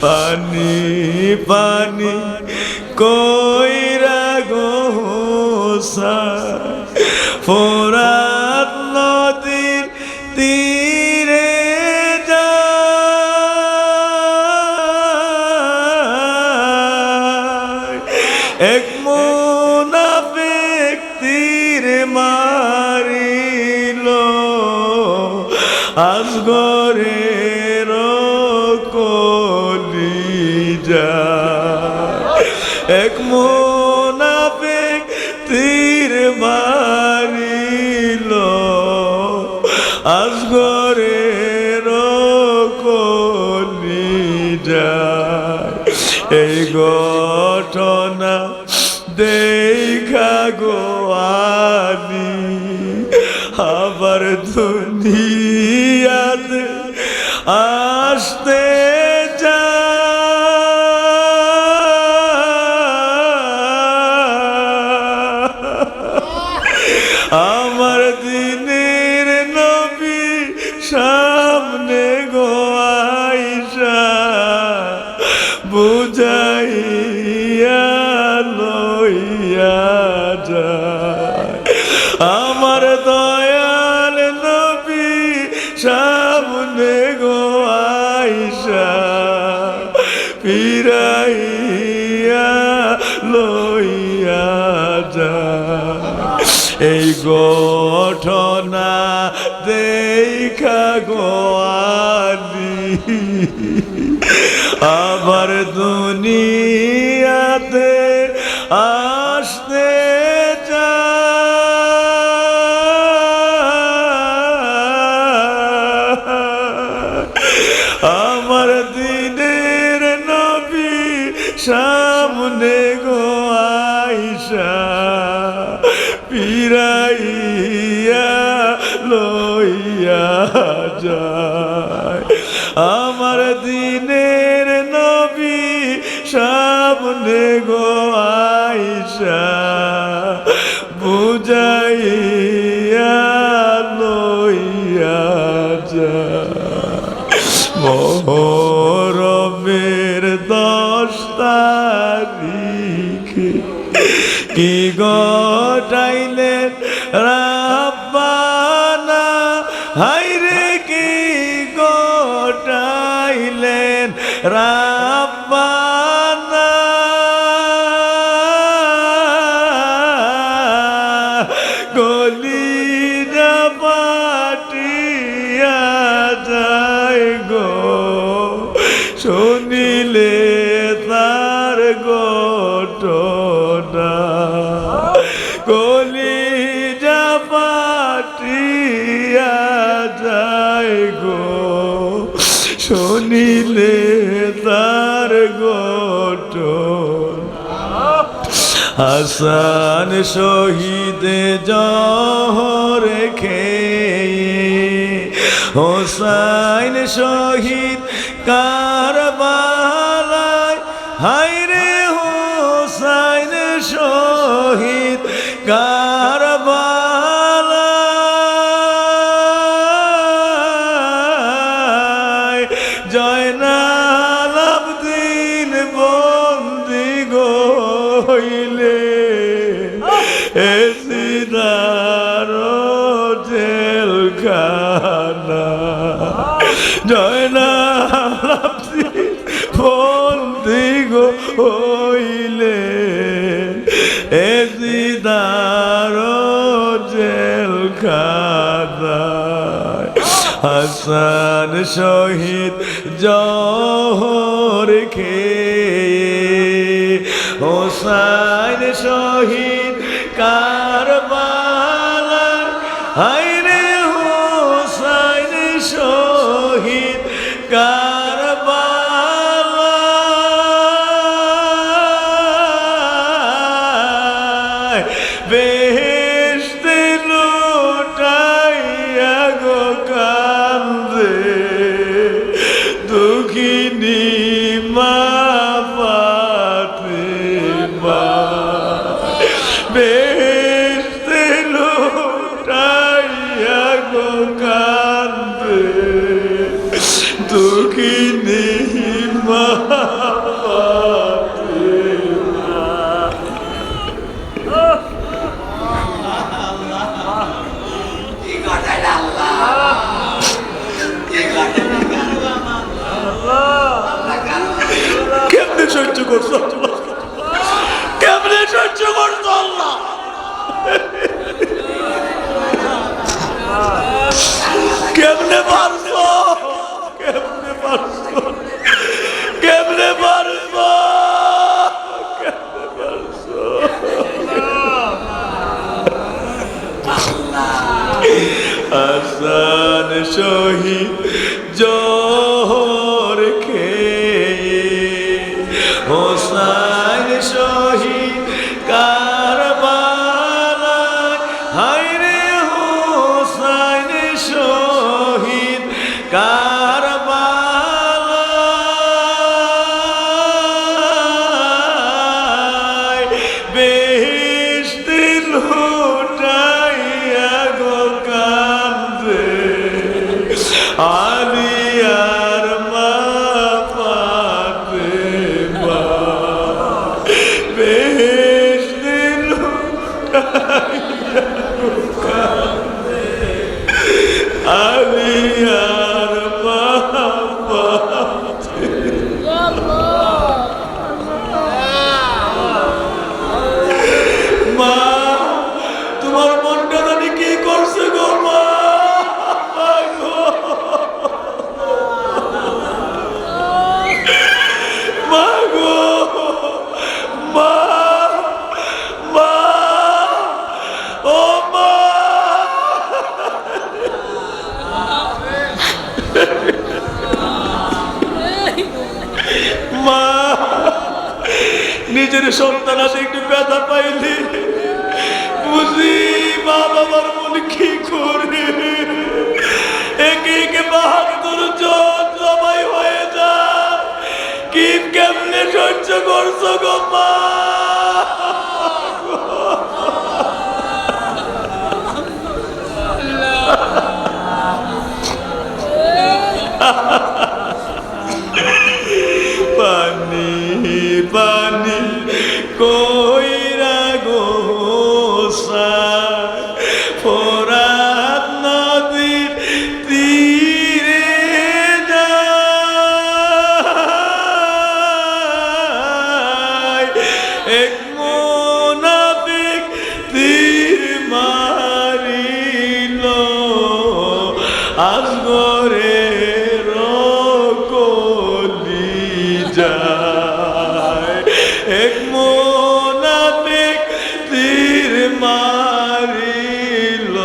পানি পানি কইরা গোসা ফোরাত নদীর তীরে যায় এক মুনাফিক তীর মারিল আসগরের কলিজা এক মুনাফিক তীর মারিল আসগরের কলিজা এই ঘটনা দেখা গোয়ানি আবার দুনিয়াতে আসতে আমার দিনের নবী সামনে গোয়াইশা বুঝাইয়া লইয়া যায় আমার দয়াল নবী সামনে গোয়াইশা ফিরাইয়া লইয়া যায় এই ঘটনা দেখা গোয়ালি আবার দুনিয়াতে আসতে আমার দিনের নবী সামনে গোয়াইশা ফিরাইয়া লইয়া যায় আমার দিনের নবী সামনে গোয়াইশা বুঝাইয়া লইয়া যায় মোহরমের 10 তারিখে কি গটাইলেন রাব্বানা হায়রে কি গটাইলেন রাব্বানা কলিজা পাটিয়া যায় গো শুনিলে তার ঘটনা কলিজা পাটিয়া যায় গো শুনিলে তার ঘটনা হাসান শহীদ জহর খেয়ে হোসাইন শহীদ কারবালায় হায়রে হোসাইন শহীদ কারবালায় জয়নাল আবদিন বন্দি গইলে এসিদার জেলখানা জয়নাল আবদিন বন্দি গইলে এসিদার জেলখানায় হাসান শহীদ জহর খেয়ে হোসাইন শহীদ কারবালায় হায়রে হোসাইন শহীদ কারবালায় বেহেশতে লুটাইয়া গো কান্দে দুঃখিনী মা ফাতেমা বেহেশতে লুটাইয়া গো কান্দে দুঃখিনী মা সহ্য করছো? কেমনে সহ্য করছো আল্লাহ? কেমনে পারছো? কেমনে পারছো? কেমনে পারছো? কেমনে পারছো? হাসান শহীদ জোহর খেয়ে, হোসাইন শহীদ কারবালায়, হায়রে হোসাইন শহীদ কারবালায়, বেহেশতে লুটাইয়া গো কান্দে আলিয়ার মা ফাতেমা, বেহেশতে লুটাইয়া গো কান্দে আলিয়ার মা ফাতেমা। মা, তোমার মনটা জানি কি করছে গো মা গো। মা গো, মা, মা, ও মা। মা, নিজের সন্তান আছে একটু ব্যথা পাইলে বুঝি মা বাবার মন কি করে। একে একে বাহাদুর জন সবাই হয়ে যায়। কি কেমনে সহ্য করছো গো মা? পানি পানি কইরা গো ফোরাত নদীর তীরে যায়, এক মুনাফিক তীর মারিল আসগরে যায়, এক মুনাফিক তীর মারিল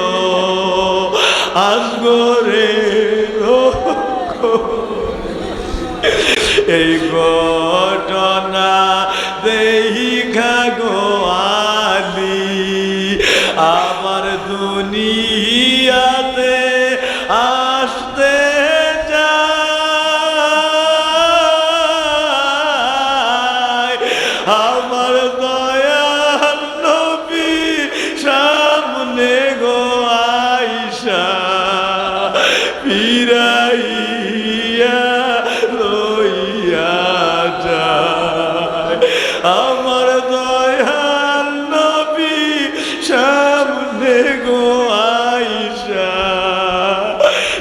আসগরে। এই ঘটনা দেখা গো আলী আমার দুনিয়াতে আসতে যায়, আমার দয়াল নবী সামনে গো আইসা ফিরাইয়া লইয়া যায়, আমার দয়াল নবী সামনে গো আইসা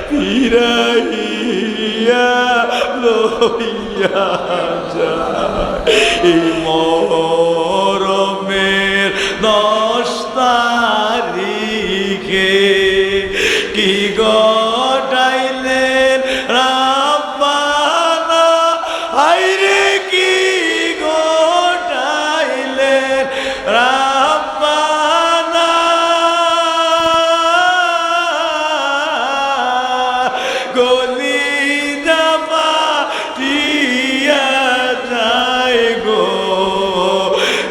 ফিরাইয়া লইয়া যায়। এই মরমের 10 তারিখে কি ঘটাইলেন রাব্বানা, হায়রে কি ঘটাইলেন রাব্বানা। কলিজা ফাটিয়া যায় গো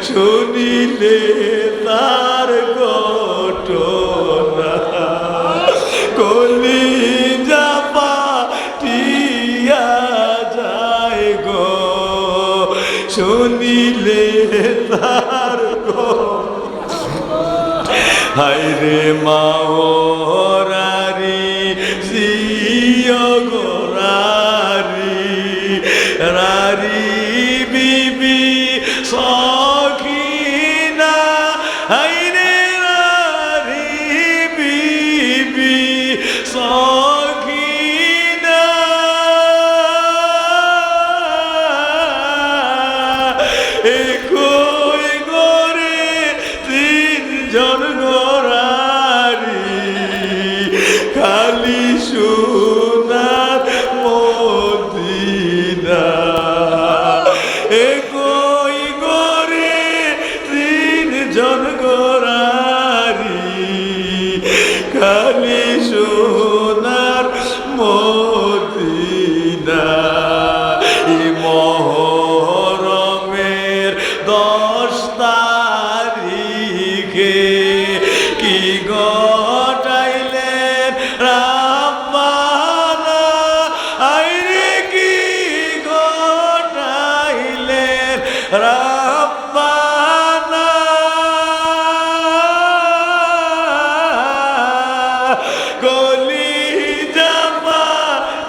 শুনিলে তার ঘটনা, কলিজা ফাটিয়া যায় গো শুনিলে তার ঘটনা। হায়রে মাওরারি সিও গোরারি রারি বিবি সখিনা, হায়রে রারি বিবি সখিনা, একই করে তিনজন গোরারি খালি সোনার মদিনা একই করে তিনজন গোরারি খালি সোনার মদিনা মহরমের 10 তারিখে কি ঘটাইলেন রাব্বানা আইরে কি ঘটাইলেন রাব্বানা গলি জামা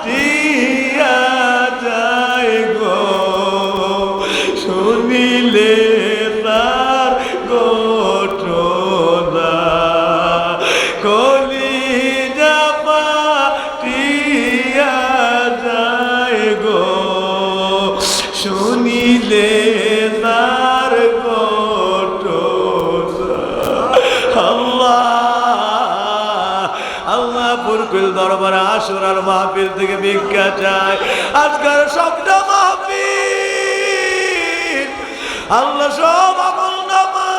দিয়া যায় গো শুনিলে তার ঘটনা গলি জামা দিয়া যায় গো শুনিলে তার ঘটনা আল্লাহ আল্লাহ পুরকুল দরবারে আশুরার মাহফিল থেকে ভিক্ষা চায় আজকের সবটা মাহফিল আল্লাহ সব আমল নামা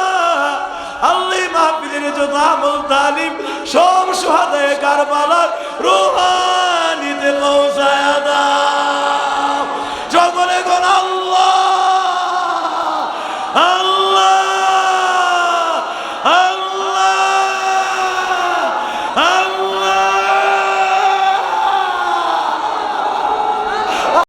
আল্লাহ মাহফিলের যত আমল তালিম সব সুহাদায়ে কারবালার রুহানিতে পৌঁছায়া দাও